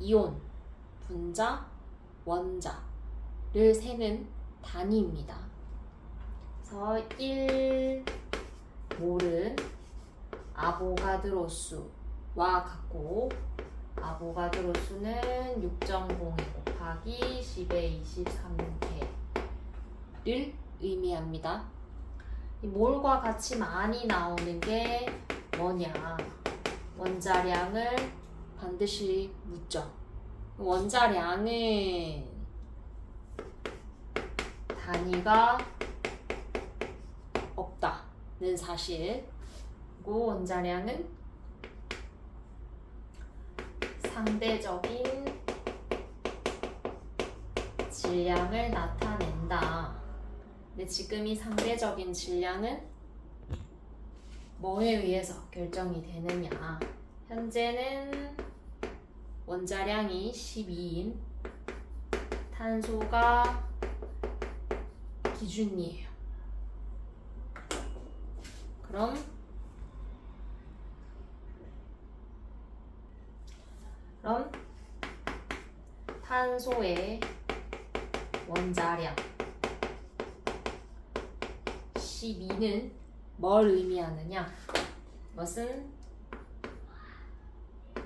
이온, 분자, 원자를 세는 단위입니다. 그래서 1몰은 아보가드로 수와 같고, 아보가드로 수는 6.02 곱하기 10의 23개를 의미합니다. 이 몰과 같이 많이 나오는 게 뭐냐? 원자량을 반드시 묻죠. 원자량은 단위가 없다는 사실, 그리고 원자량은 상대적인 질량을 나타낸다. 근데 지금 이 상대적인 질량은 뭐에 의해서 결정이 되느냐? 현재는 원자량이 12인 탄소가 기준이에요. 그럼 탄소의 원자량 12는 뭘 의미하느냐? 이것은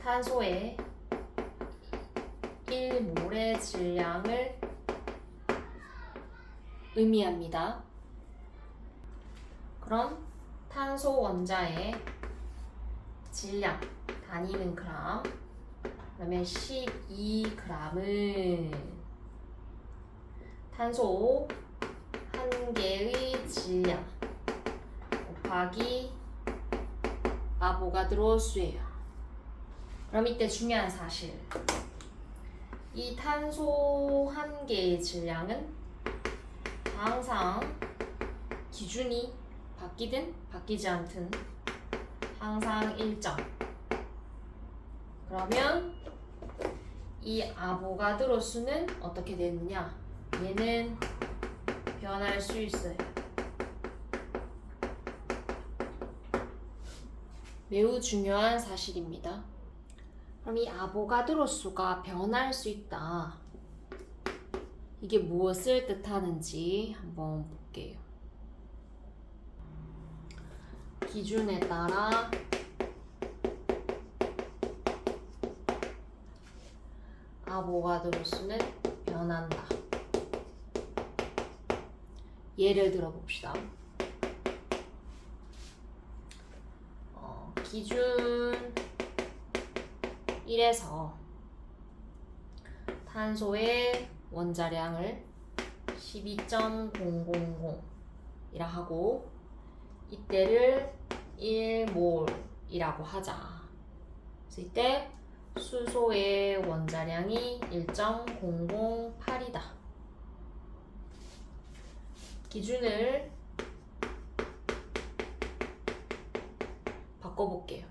탄소의 1몰의 질량을 의미합니다. 그럼 탄소 원자의 질량 단위는 그람. 그러면 12g은 탄소 한 개의 질량 곱하기 아보가드로 수예요. 그럼 이때 중요한 사실, 이 탄소 한 개의 질량은 항상 기준이 바뀌든 바뀌지 않든 항상 일정. 그러면 이 아보가드로 수는 어떻게 되느냐? 얘는 변할 수 있어요. 매우 중요한 사실입니다. 그럼 이 아보가드로 수가 변할 수 있다. 이게 무엇을 뜻하는지 한번 볼게요. 기준에 따라 아보가드로 수는 변한다. 예를 들어 봅시다. 기준 1에서 탄소의 원자량을 12.000이라 하고, 이때를 1몰이라고 하자. 그래서 이때 수소의 원자량이 1.008이다. 기준을 바꿔볼게요.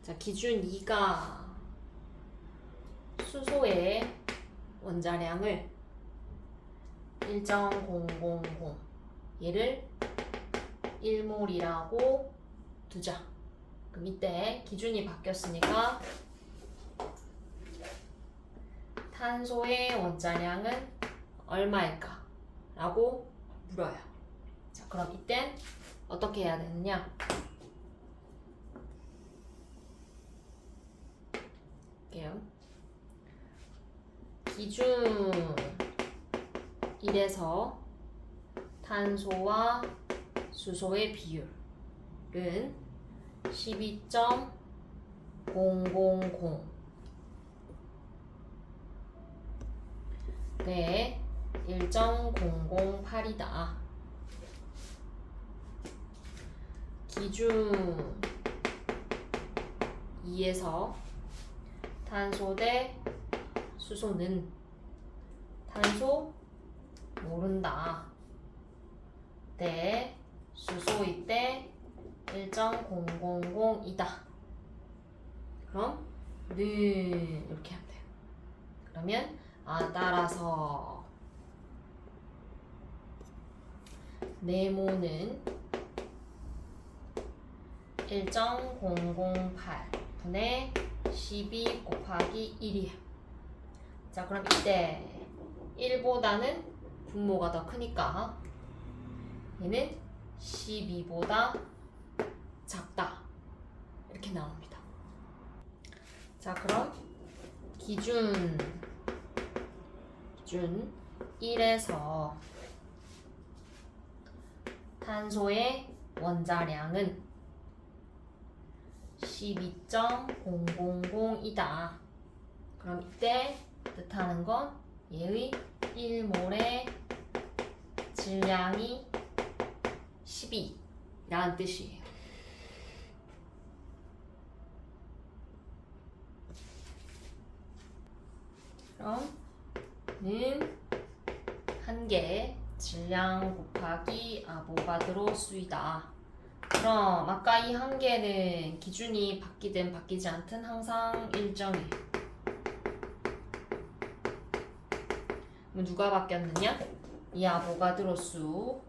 자, 기준 2가 수소의 원자량을 1.000 얘를 1몰이라고 두자. 그럼 이때 기준이 바뀌었으니까 탄소의 원자량은 얼마일까? 라고 물어요. 자, 그럼 이땐 어떻게 해야 되느냐? 기준 1에서 탄소와 수소의 비율은 12.000 네, 1.008이다. 기준 2에서 탄소 대 수소는 탄소 모른다. 대 수소일 때 1.000이다. 그럼 는 이렇게 하면 돼요. 그러면 따라서 네모는 1.008 분의 12 곱하기 1이에요. 자, 그럼 이때 1보다는 분모가 더 크니까 얘는 12보다 작다. 이렇게 나옵니다. 자, 그럼 기준 1에서 탄소의 원자량은 12.000이다. 그럼 이때 뜻하는 건 얘의 1몰의 질량이 12라는 뜻이에요. 그럼 는 한 개의 질량 곱하기 아보가드로 수이다. 그럼 아까 이 한 개는 기준이 바뀌든 바뀌지 않든 항상 일정해. 그럼 누가 바뀌었느냐? 이 아보가드로 수.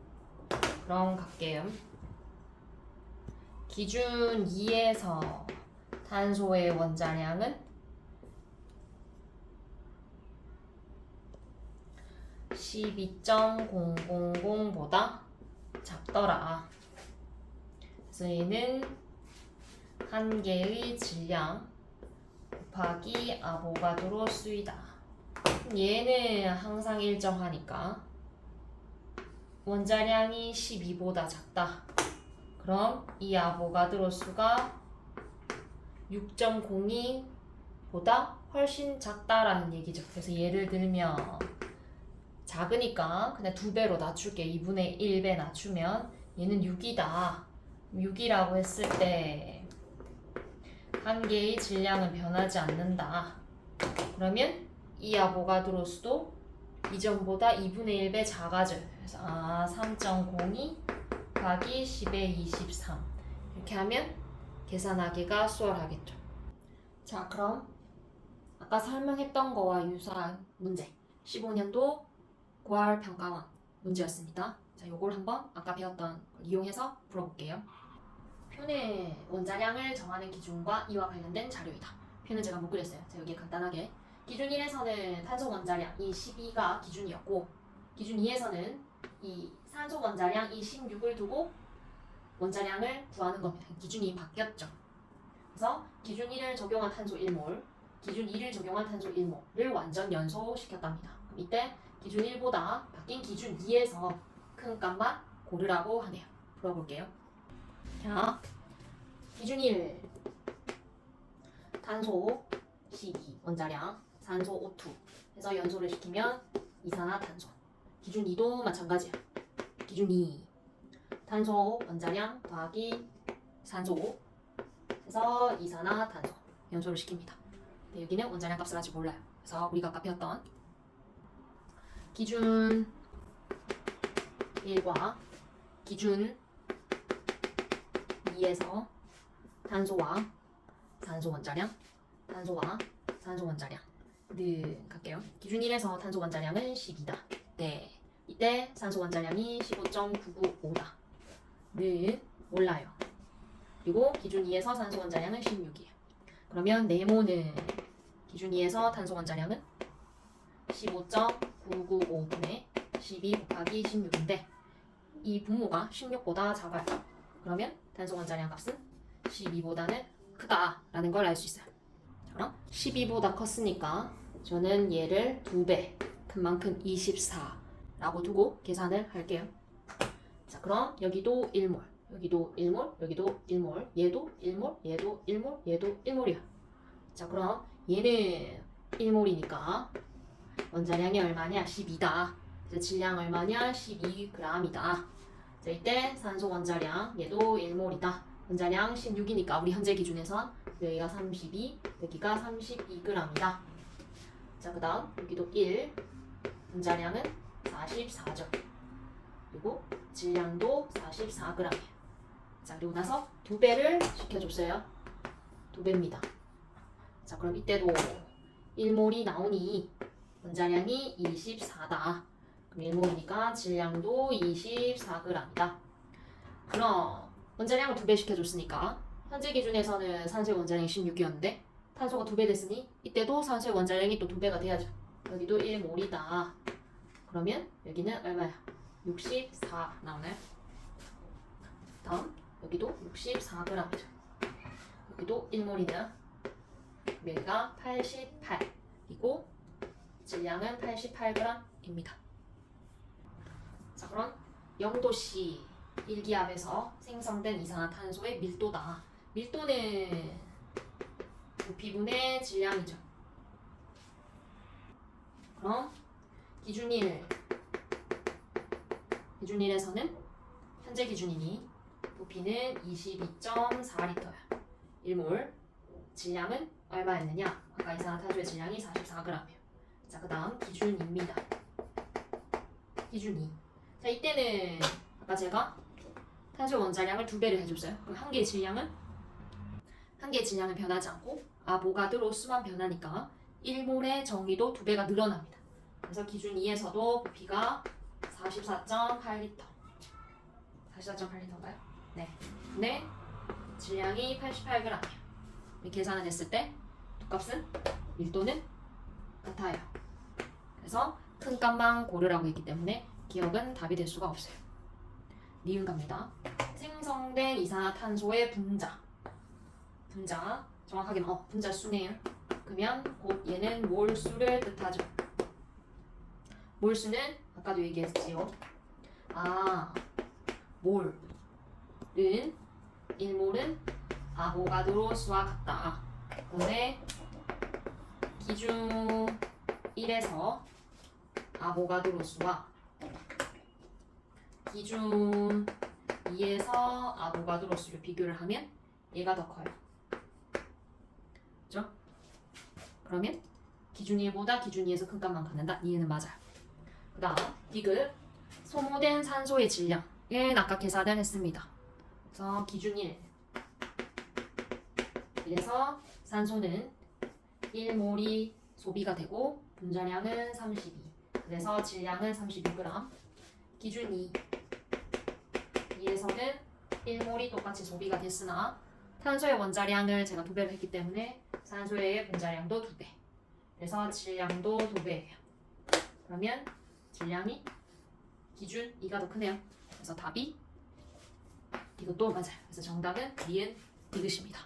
그럼 갈게요. 기준 2에서 탄소의 원자량은 12.000보다 작더라. 그래서 얘는 한 개의 질량 곱하기 아보가드로 수이다. 얘는 항상 일정하니까 원자량이 12보다 작다. 그럼 이 아보가드로 수가 6.02보다 훨씬 작다라는 얘기죠. 그래서 예를 들면 작으니까 그냥 2배로 낮출게. 2분의 1배 낮추면 얘는 6이다. 6이라고 했을 때 한 개의 질량은 변하지 않는다. 그러면 이 아보가드로 수도 이전보다 2분의 1배 작아져요. 그래서 3.02 곱하기 10의 23 이렇게 하면 계산하기가 수월하겠죠. 자, 그럼 아까 설명했던 거와 유사한 문제 15년도 고할평가원 문제였습니다. 자, 요걸 한번 아까 배웠던 걸 이용해서 풀어볼게요. 표는 원자량을 정하는 기준과 이와 관련된 자료이다. 표는 제가 못 그렸어요. 자, 여기에 간단하게 기준 1에서는 탄소 원자량 이 12가 기준이었고 기준 2에서는 이 산소 원자량 이 16을 두고 원자량을 구하는 겁니다. 기준이 바뀌었죠. 그래서 기준 1을 적용한 탄소 1몰, 기준 2를 적용한 탄소 1몰을 완전 연소시켰답니다. 그럼 이때 기준 1보다 바뀐 기준 2에서 큰 값만 고르라고 하네요. 풀어볼게요. 자, 기준 1 탄소 12 원자량 산소 O2 해서 연소를 시키면 이산화탄소. 기준 2도 마찬가지야. 기준 2 탄소 원자량 더하기 산소 해서 이산화탄소 연소를 시킵니다. 근데 여기는 원자량 값을 아직 몰라요. 그래서 우리가 아까 배웠던 기준 1과 기준 2에서 탄소와 산소 원자량, 탄소와 산소 원자량 갈게요. 기준 1에서 탄소 원자량은 12다. 네. 이때 산소 원자량이 15.995다. 몰라요. 그리고 기준 2에서 산소 원자량은 16이에요. 그러면 네모는 기준 2에서 탄소 원자량은 15.995분의 12 곱하기 16인데 이 분모가 16보다 작아요. 그러면 탄소 원자량 값은 12보다는 크다라는 걸 알 수 있어요. 그럼 12보다 컸으니까 저는 얘를 2배 큰 만큼 24라고 두고 계산을 할게요. 자, 그럼 여기도 1몰, 여기도 1몰, 여기도 1몰, 얘도 1몰, 얘도 1몰, 얘도 1몰이야. 자, 그럼 얘는 1몰이니까 원자량이 얼마냐? 12다. 그래서 질량 얼마냐? 12g이다. 자, 이때 산소 원자량 얘도 1몰이다. 원자량 16이니까 우리 현재 기준에선 여기가 32, 여기가 32g이다. 자, 그 다음 여기도 1, 원자량은 44죠. 그리고 질량도 44g이에요. 자, 그리고 나서 2배를 시켜줬어요. 2배입니다. 자, 그럼 이때도 1몰이 나오니 원자량이 24다. 그럼 1몰이니까 질량도 24g이다. 그럼 원자량을 2배 시켜줬으니까 현재 기준에서는 산소의 원자량이 16이었는데 탄소가 2배 됐으니 이때도 산소의 원자량이 또 2배가 돼야죠. 여기도 1몰이다. 그러면 여기는 얼마야? 64 나오나요? 다음 여기도 64g이죠. 여기도 1몰이냐? 여기가 88이고 질량은 88g입니다. 자, 그럼 0도씨 일기압에서 생성된 이산화탄소의 밀도다. 밀도는 부피분의 질량이죠. 그럼 기준일에서는 현재 기준이니 부피는 22.4L야. 1몰. 질량은 얼마였느냐? 아까 이산화탄소의 질량이 44g이에요. 자, 그 다음 기준입니다. 기준이. 자, 이때는 아까 제가 탄소 원자량을 2배를 해줬어요. 그럼 한 개의 질량은 변하지 않고 아보가드로 수만 변하니까 1몰의 정의도 2배가 늘어납니다. 그래서 기준 2에서도 부피가 44.8L. 44.8L인가요? 네. 근데 질량이 88g이에요. 계산을 했을 때 값은 밀도는 같아요. 그래서 큰 값만 고르라고 했기 때문에 기억은 답이 될 수가 없어요. 니은 갑니다. 생성된 이산화탄소의 분자 정확하게 분자 수네요. 그러면 곧 얘는 몰수를 뜻하죠. 몰수는 아까도 얘기했지요. 몰은 1몰은 아보가드로 수와 같다. 그런데 기준 1에서 아보가드로 수와 기준 2에서 아보가드로 수를 비교를 하면 얘가 더 커요. 그죠? 그러면 기준 1보다 기준 2에서 큰 값만 갖는다. 이해는 맞아요. 그 다음 디귿 소모된 산소의 질량은 아까 계산을 했습니다. 그래서 기준 1에서 산소는 1몰이 소비가 되고 분자량은 32. 그래서 질량은 32g. 기준 2에서는 1몰이 똑같이 소비가 됐으나 탄소의 원자량을 제가 2배로 했기 때문에 산소의 분자량도 2배. 그래서 질량도 2배예요. 그러면 질량이 기준 2가 더 크네요. 그래서 답이 이것도 맞아요. 그래서 정답은 니은 디귿입니다.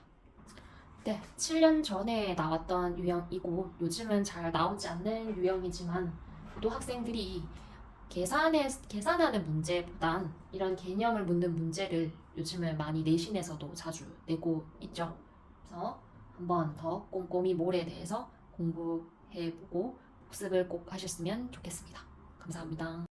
네, 7년 전에 나왔던 유형이고 요즘은 잘 나오지 않는 유형이지만 또 학생들이 계산하는 문제보단 이런 개념을 묻는 문제를 요즘은 많이 내신에서도 자주 내고 있죠. 그래서 한번 더 꼼꼼히 몰에 대해서 공부해보고 복습을 꼭 하셨으면 좋겠습니다. 감사합니다.